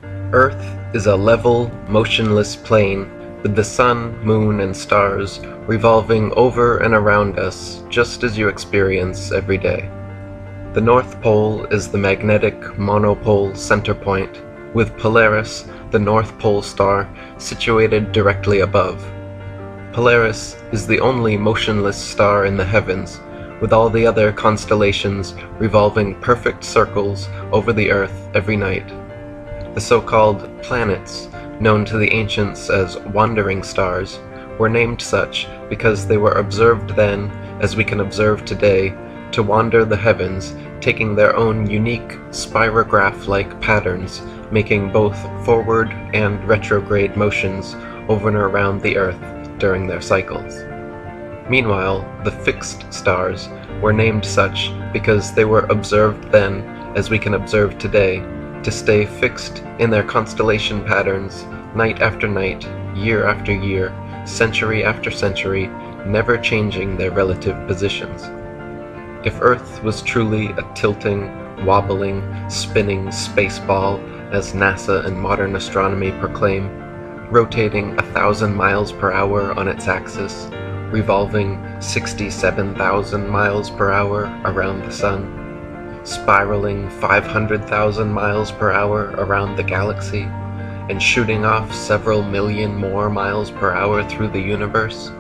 Earth is a level, motionless plane with the sun, moon, and stars revolving over and around us just as you experience every day. The North Pole is the magnetic monopole center point, with Polaris, the North Pole star, situated directly above. Polaris is the only motionless star in the heavens, with all the other constellations revolving perfect circles over the Earth every night. The so-called planets, known to the ancients as wandering stars, were named such because they were observed then, as we can observe today, to wander the heavens, taking their own unique spirograph-like patterns, making both forward and retrograde motions over and around the Earth during their cycles. Meanwhile, the fixed stars were named such because they were observed then, as we can observe today, to stay fixed in their constellation patterns night after night, year after year, century after century, never changing their relative positions. If Earth was truly a tilting, wobbling, spinning space ball, as NASA and modern astronomy proclaim, rotating 1,000 miles per hour on its axis, revolving 67,000 miles per hour around the Sun, spiraling 500,000 miles per hour around the galaxy, and shooting off several million more miles per hour through the universe,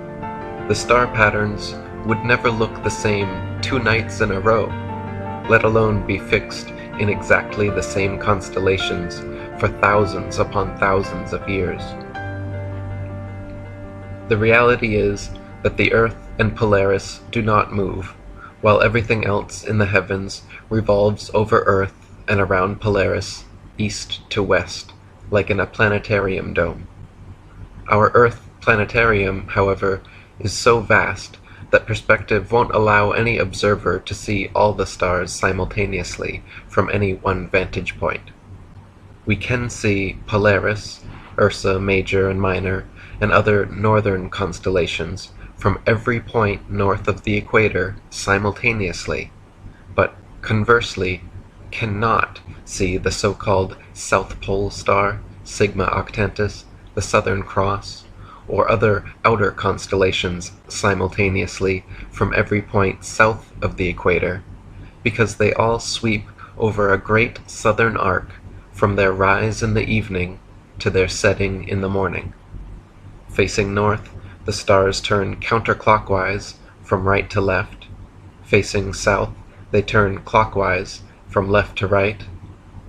the star patterns would never look the same 2 nights in a row, let alone be fixed in exactly the same constellations for thousands upon thousands of years. The reality is that the Earth and Polaris do not move, while everything else in the heavens revolves over Earth and around Polaris, east to west, like in a planetarium dome. Our Earth planetarium, however, is so vast that perspective won't allow any observer to see all the stars simultaneously from any one vantage point. We can see Polaris, Ursa Major and Minor, and other northern constellations from every point north of the equator simultaneously, but conversely cannot see the so-called South Pole star, Sigma Octantis, the Southern Cross, or other outer constellations simultaneously from every point south of the equator, because they all sweep over a great southern arc from their rise in the evening to their setting in the morning. Facing north, the stars turn counterclockwise from right to left. Facing south, they turn clockwise from left to right.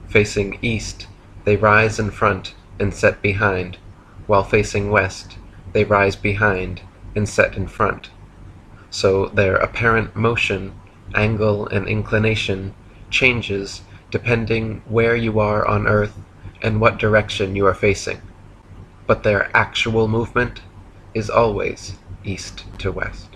Facing east, they rise in front and set behind, while facing west, they rise behind and set in front. So their apparent motion, angle, and inclination changes depending where you are on Earth and what direction you are facing. But their actual movement is always east to west.